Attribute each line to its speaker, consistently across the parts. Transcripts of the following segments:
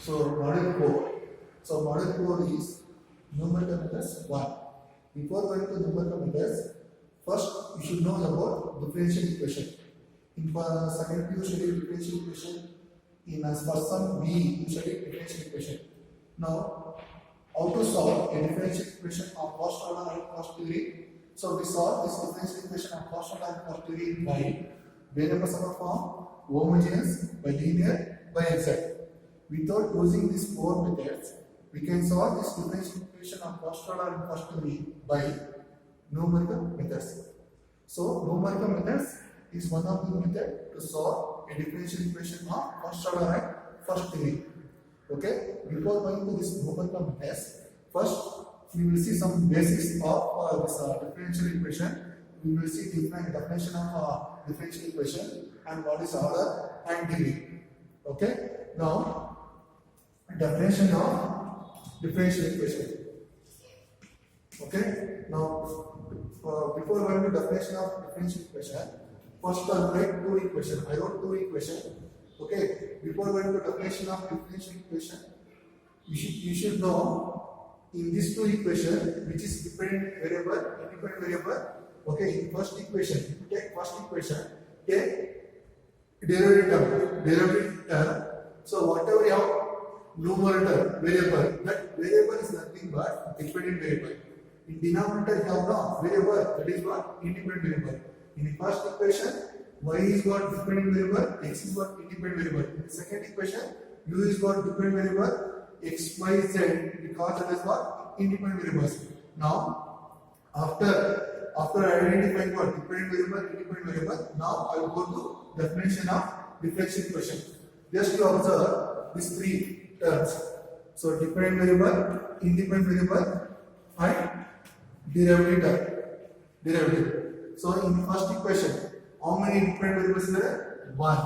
Speaker 1: So model 4. So model 4 is numerical methods 1. Before going to numerical methods, first you should know about differential equation. In second you study differential equation. In first sum we you study differential equation. Now how to solve a differential equation of first order and first degree? So we solve this differential equation of first order and first degree by variable sum form, homogeneous, by linear, by exact. Without using these four methods, we can solve this differential equation of first order and first degree by numerical methods. So numerical methods is one of the methods to solve a differential equation of first order and first degree. Okay. Before going to this numerical methods, first we will see some basics of this differential equation. We will see different definition of differential equation and what is order and degree. Okay. Now definition of differential equation. Okay. Now before going to definition of differential equation, first I'll write two equations. I wrote two equations. Okay. Before going to definition of differential equation, you should know in these two equations which is dependent variable, independent variable. Okay. In first equation, take first equation, take derivative term. So whatever you have numerator variable, that variable is nothing but dependent variable. In denominator you have no variable, that is what independent variable. In the first equation, y is what dependent variable, x is what independent variable. In the second equation, u is what dependent variable, x, y, z, because that is what independent variables. Now, after identifying what dependent variable, independent variable, now I will go to definition of differential equation. Just to observe these three terms. So dependent variable, independent variable, and derivative. So in the first equation, how many independent variables is there? 1.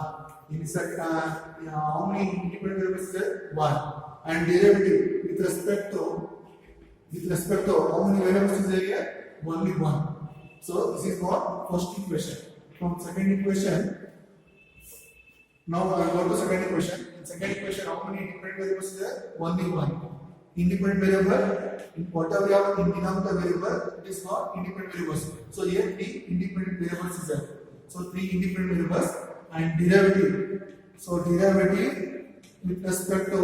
Speaker 1: In the second, how many independent variables is there? 1. And derivative with respect to how many variables is there here? Only 1. So this is what first equation. From second equation, now I go to second equation. In second equation, how many independent variables is there? Only 1. Independent variable, whatever you have in denominator variable, it is not independent variables. So here 3 independent variables is there. So 3 independent variables and derivative. So derivative with respect to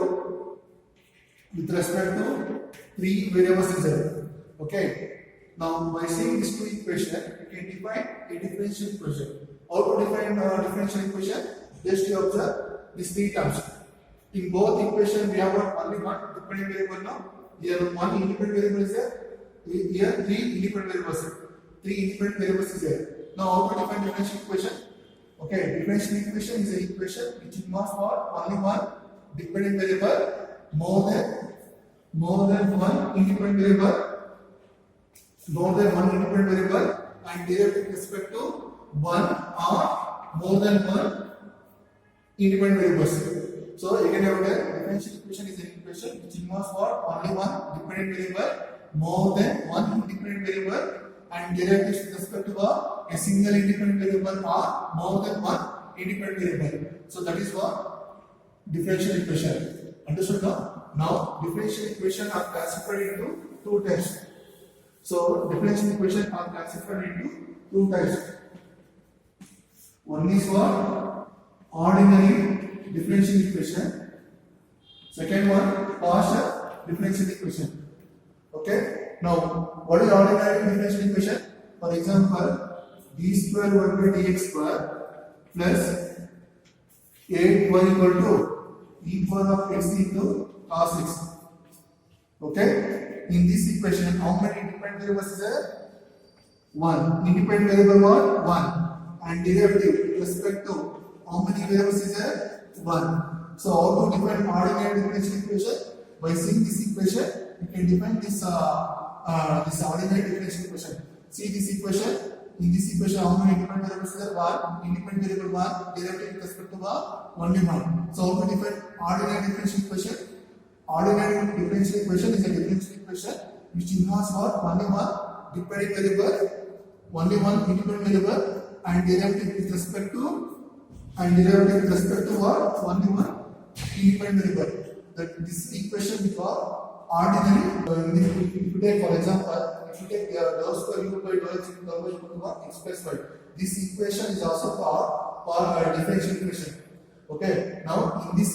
Speaker 1: 3 variables is there. Okay. Now by seeing these two equations, we can define a differential equation. How to define a differential equation? Just to observe these three terms. In both equations, we have only one dependent variable now. Here one independent variable is there. Here 3 independent variables. 3 independent variables is there. Now how to define differential equation? Okay, differential equation is an equation which involves only one dependent variable more than one independent variable. More than one independent variable and derivative with respect to one or more than one independent variables. So again, differential equation is an equation which involves only one dependent variable, more than one independent variable, and derivatives with respect to a single independent variable or more than one independent variable. So that is what differential equation. Understood now? Now differential equation are classified into two types. So differential equation are classified into two types. One is what? Ordinary differential equation. Second one, partial differential equation. Okay. Now, what is ordinary differential equation? For example, d square y by dx square plus 8y equal to e power of x into cos x. Okay. In this equation, how many independent variables is there? 1. Independent variable what? 1. And derivative with respect to how many variables is there? 1. So how to define ordinary differential equation? By seeing this equation, you can define this ordinary differential equation. See this equation. In this equation, how many independent variables is there? 1. Independent variable 1. Derivative with respect to only 1. So how to define ordinary differential equation? Ordinary differential equation is a differential equation which involves only one dependent variable, only one independent variable, and derivative with respect to what? Only one independent variable. that this equation we call ordinary. If you take, for example, if you take dou square u by dou x equal to what? X plus y. This equation is also called differential equation. Okay. Now in this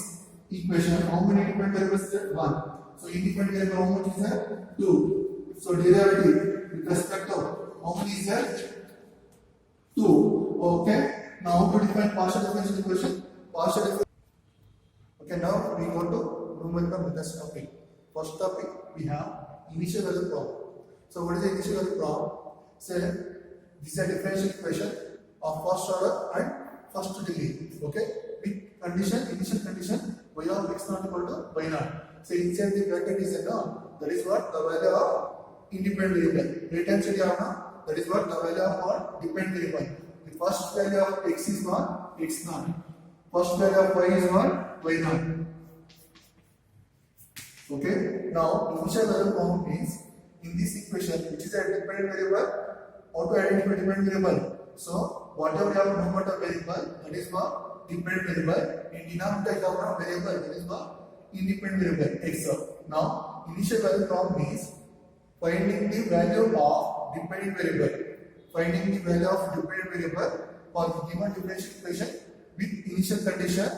Speaker 1: equation, how many different variables is there? 1. So independent variable how much is there? 2. So derivative with respect to how many is there? 2. Okay. Now how to define partial differential equation? Partial differential. Okay. Now we go to numerical methods topic. First topic we have initial value problem. So what is the initial value problem? Say this is a differential equation of first order and first degree. Okay. With condition, initial condition y of x not equal to y naught. So inside the bracket is a no. That is what the value of independent variable. Right hand side of that is what the value of what dependent variable. The first value of x is what? X naught. First value of y is what? Y naught. Okay. Now initial value problem means in this equation which is a dependent variable, how to identify dependent variable. So whatever you have numerator variable, that is what dependent variable. In denominator you have variable, that is what independent variable x. Now initial value problem means finding the value of dependent variable. Finding the value of dependent variable for the given differential equation with initial condition,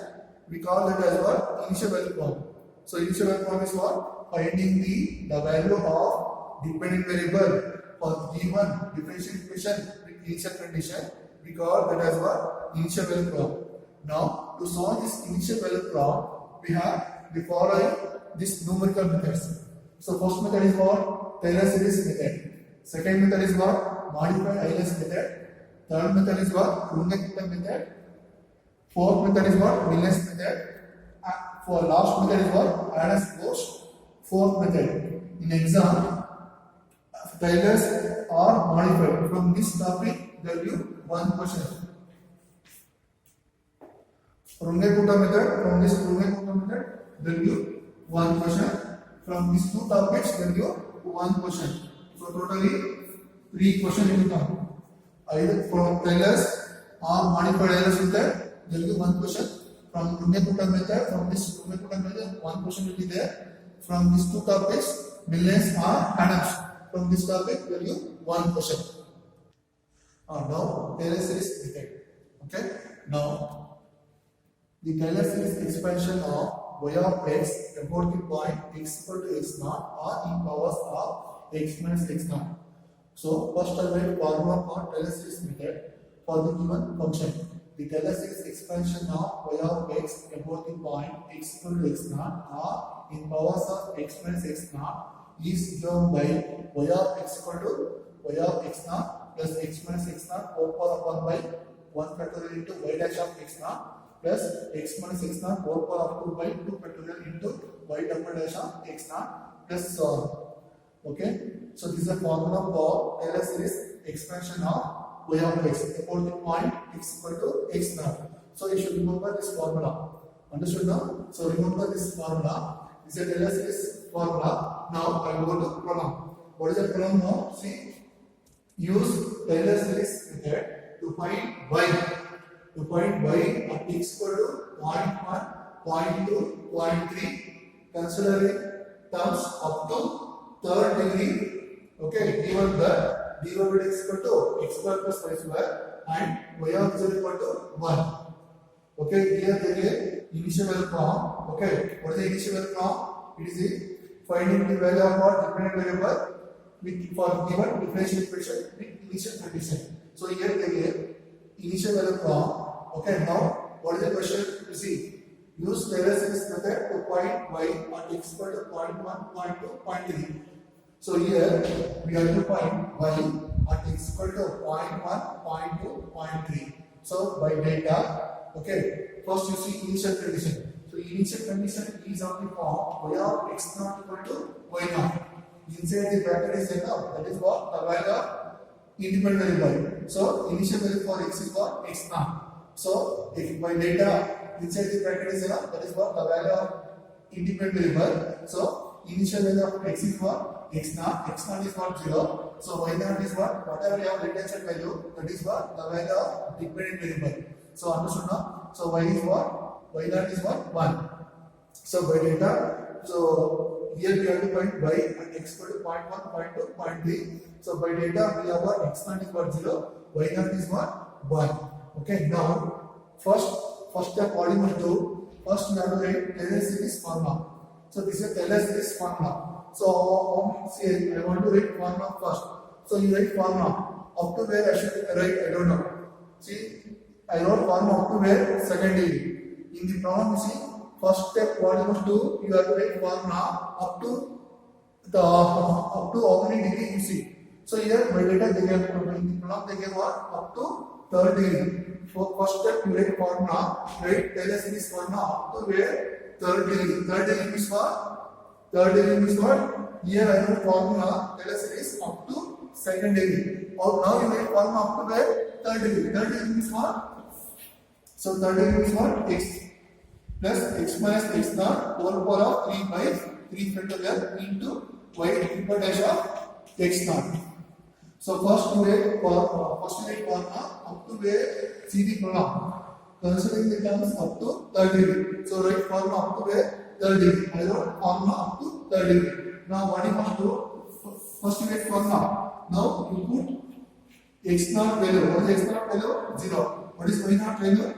Speaker 1: we call that as what initial value problem. So initial value problem is what? Finding the value of dependent variable for the given differential equation with initial condition, we call that as what initial value problem. Now to solve this initial value problem, we have the following this numerical methods. So first method is what? Taylor series method. Second method is what? Modified Euler's method. Third method is what? Runge-Kutta method. Fourth method is what? Milnes method. For last method is what? Adams-Bosch. Fourth method. In exam, Taylor's are modified. From this topic, there will be one question. Runge-Kutta method. From this Runge-Kutta method, there will be one question. From these two topics, there will be one question. So totally 3 questions will come. Either from Taylor's or modified Euler's method, there will be one question. From Runge-Kutta method, from this Runge-Kutta method, one question will be there. From these two topics, Milnes or Adams. From this topic, there will be one question. Now Taylor series method. Okay. Now the Taylor series expansion of y of x about the point x equal to x naught or in powers of x minus x naught. So first I write formula for Taylor series method for the given function. The Taylor series expansion of y of x about the point x equal to x naught or in powers of x minus x naught is given by y of x equal to y of x naught plus x minus x naught whole power of 1 by 1 factorial into y dash of x naught plus x minus x naught whole power of 2 by 2 factorial into y double dash of x naught plus so on. Okay. So this is a formula for Taylor series expansion of y of x about the point x equal to x naught. So you should remember this formula. Understood now? So remember this formula. This is a Taylor series formula. Now I will go to problem. What is the problem now? See, use Taylor series method to find y. To find y at x equal to 0.1, 0.2, 0.3, considering terms up to third degree. Okay, given that dy by x equal to x square plus y square and y of z equal to 1. Okay, here there is initial value problem. Okay, what is the initial value problem? It is finding the value of our dependent variable with for given differential equation with initial condition. So here there is initial value problem. Okay, now what is the question? You see, use Taylor series method to find y at x equal to 0.1, 0.2, 0.3. So here we have to find y at x equal to 0.1, 0.2, 0.3. So by data, okay, first you see initial condition. So initial condition is on the form y of x naught equal to y naught. Inside the bracket is enough. That is what the value of independent variable. So initial value for x is what? X naught. So if by data inside the bracket is enough, that is what the value of independent variable. So initial value of x is what? X naught. X naught is what? 0. So y naught is what? Whatever you have retention value, that is what? The value of dependent variable. So understood now? So y is what? Y naught is what? 1. So by data, so here we have to find y and x equal to 0.1, 0.2, 0.3. So by data we have what x naught is what 0, y naught is what 1. Okay, now first step what you must do, first you have to write Taylor series formula. So this is Taylor series formula. So see, I want to write formula first. So you write formula up to where I should write, I don't know. See, I wrote formula up to where second degree. In the problem you see, first step what you must do, you have to write formula up to how many degree you see. So here by data they give in the problem they give what up to third degree. So first step you write formula, write Taylor series formula up to where third degree. Third degree means what? Third degree means what? Here I wrote formula Taylor series up to second degree. Or now you write formula up to where third degree. Third degree means what? So third degree means what? X plus x minus x naught whole power of 3 by 3 factorial into y triple dash of x naught. So first you write formula up to where see the problem. Considering the terms up to third degree. So write formula up to where third degree. I wrote formula up to third degree. Now what you must do? First you write formula. Now you put x naught value. What is x naught value? 0. What is y naught value?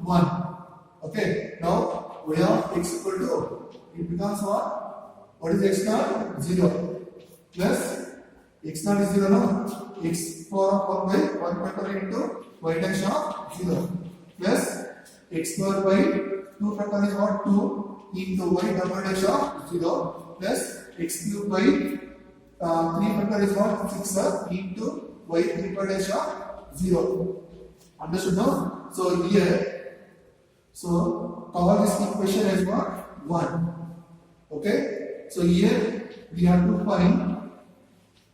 Speaker 1: 1. Okay. Now y of x equal to, it becomes what? What is x naught? 0. Plus x naught is 0 now. X power of 1 by 1 factorial into y dash of 0. Plus x square by 2 factorial is what? 2 into y double dash of 0. Plus x cube by 3 factorial is what? 6 into y triple dash of 0. Understood now? So here, so cover this equation as what? 1. Okay? So here we have to find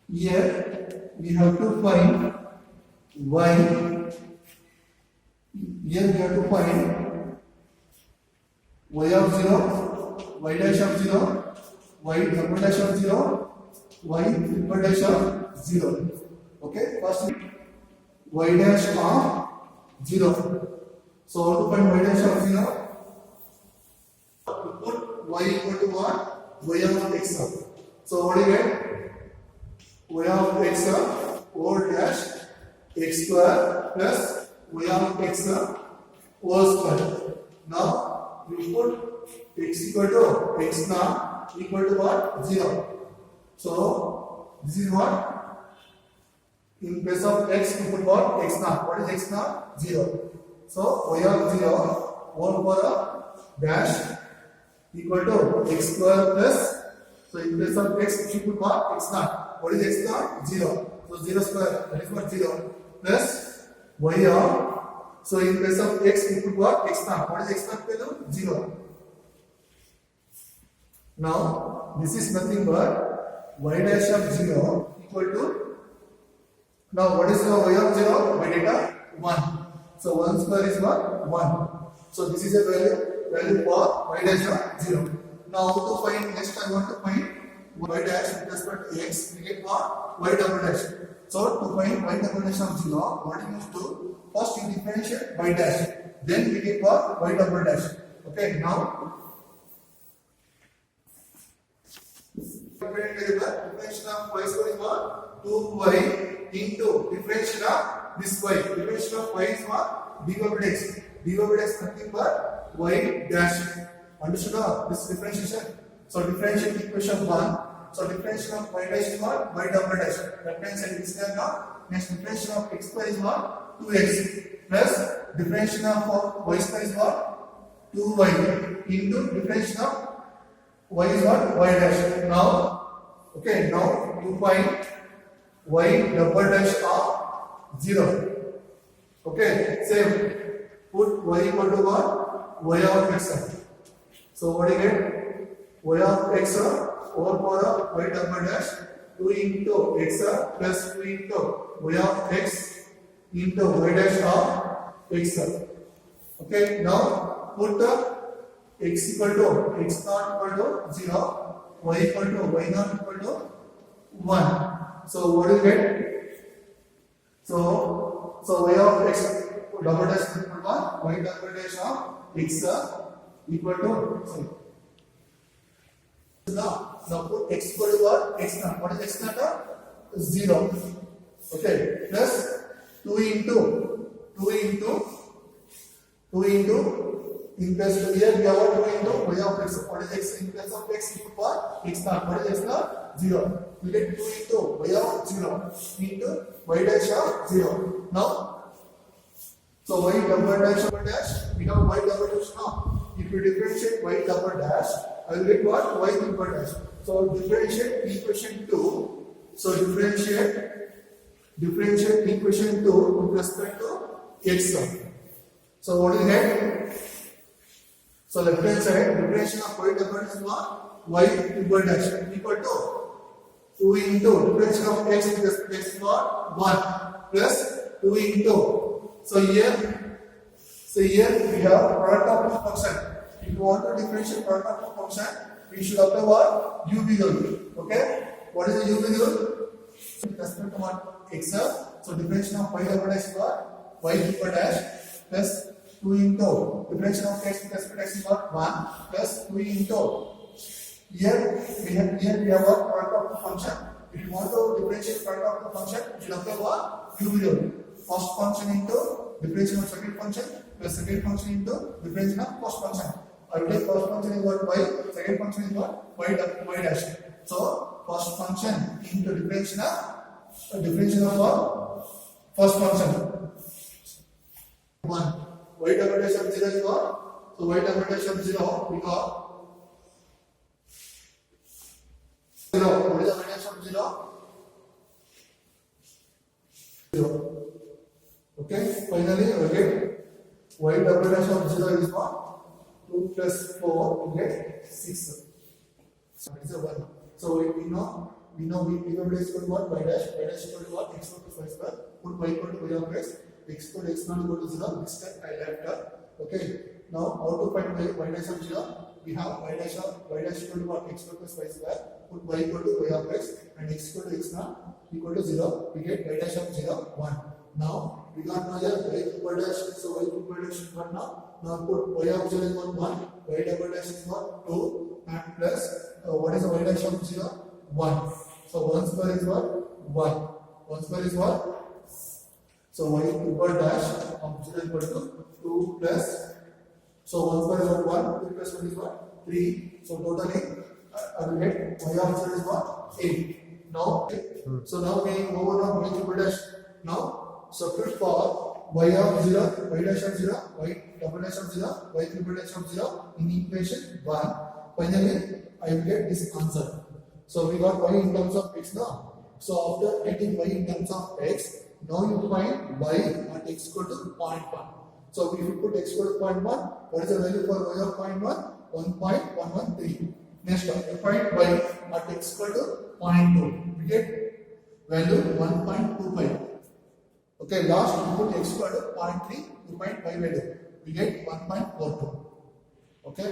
Speaker 1: y. Here we have to find y of 0, y dash of 0, y double dash of 0, y triple dash of 0. Okay? First y dash of 0. So how to find y dash of 0? You put y equal to what? Y of x. So what do you get? Y of x whole dash x square plus y of x whole square. Now you put x equal to x naught equal to what? 0. So this is what? In place of x you put what? X naught. What is x naught? 0. So y of 0 whole power of dash equal to x square plus, so in place of x you put what? X naught. What is x naught? 0. So 0 square, that is what? 0 plus y of, so in place of x you put what? X naught. What is x naught value? 0. Now this is nothing but y dash of 0 equal to, now what is the y of 0? By data 1. So 1 square is what? 1. So this is a value for y dash of 0. Now how to find, next I want to find y dash with respect to x, we get what? Y double dash. So to find y double dash of 0, what you must do? First you differentiate y dash, then we get what? Y double dash. Okay, now differentiation of y square is what? 2y into differentiation of this y. Differentiation of y is what? dy by dx. dy by dx nothing but y dash. Understood this differentiation? So differentiate equation 1. So differentiation of y dash is what? Y double dash. That means this is not. Next differentiation of x square is what? 2x plus differentiation of y square is what? 2y into differentiation of y is what? Y dash. Now, okay, now you find y double dash of 0. Okay, same. Put y equal to what? Y of x. So what do you get? Y of x over power of y double dash 2 into x plus 2 into y of x into y dash of x. Okay, now put x equal to x naught equal to 0, y equal to y naught equal to 1. So what do you get? So y of x double dash equal to 1, y double dash of x equal to, sorry, Now put x equal to what? X naught. What is x naught? 0. Okay. Plus 2 into in place of here we have what 2 into y of x. What is x in place of x equal to what? X naught. What is x naught? 0. We get 2 into y of 0 into y dash of 0. Now, so y double dash, we have y double dash now. If you differentiate y double dash, I will get what? Y double dash. So differentiate equation 2. So differentiate equation 2 with respect to x. So what is that? So left hand side differentiation of y double dash is what? Y double dash equal to 2 into differentiation of x with respect to x is what? 1 plus 2 into. So here we have product of two function. If you want to differentiate product of two function, we should apply what? UV rule. Okay? What is the UV rule? With respect to what? X. So differentiation of y double dash is what? Y double dash plus 2 into differentiation of x with respect to x is what? 1 plus 2 into. Here we have what? Product of two function. If you want to differentiate product of two function, you should apply what? UV rule. First function into differentiation of second function plus second function into differentiation of first function. I will take first function is what? Y. Second function is what? Y dash. So first function into differentiation of what? First function. 1. Y double dash of 0 is what? So y double dash of 0 we got 0. What is the y dash of 0? 0. Okay, finally we get y double dash of 0 is what? 2 plus 4 we get 6. So it is a 1. So we know y double dash equal to what? Y dash equal to what? X equal to 5 square. Put y equal to y of x equal to x not equal to 0. This step I left. Okay, now how to find y dash of 0? We have y dash equal to what? X equal to 5 square. Put y equal to y of x and x equal to x not equal to 0. We get y dash of 0 1. Now we got now here y double dash, so y double dash is what now? Now put y of 0 is what 1, y double dash is what 2, and plus what is the y dash of 0? 1. So 1 square is what? 1. 1 square is what? So y double dash of 0 is equal to 2 plus. So 1 square is what? 1. 2 plus 1 is what? 3. So totally I will get y of 0 is what? 8. Now so now we over on y double dash. Now substitute for y of 0, y dash of 0, y double dash of 0, y triple dash of 0 in equation 1. Finally, I will get this answer. So we got y in terms of x now. So after getting y in terms of x, now you find y at x equal to 0.1. So if you put x equal to 0.1, what is the value for y of 0.1? 1.113. Next one, you find y at x equal to 0.2. We get value 1.25. Okay, last we put x equal to 0.3, you find y value. We get 1.42. Okay.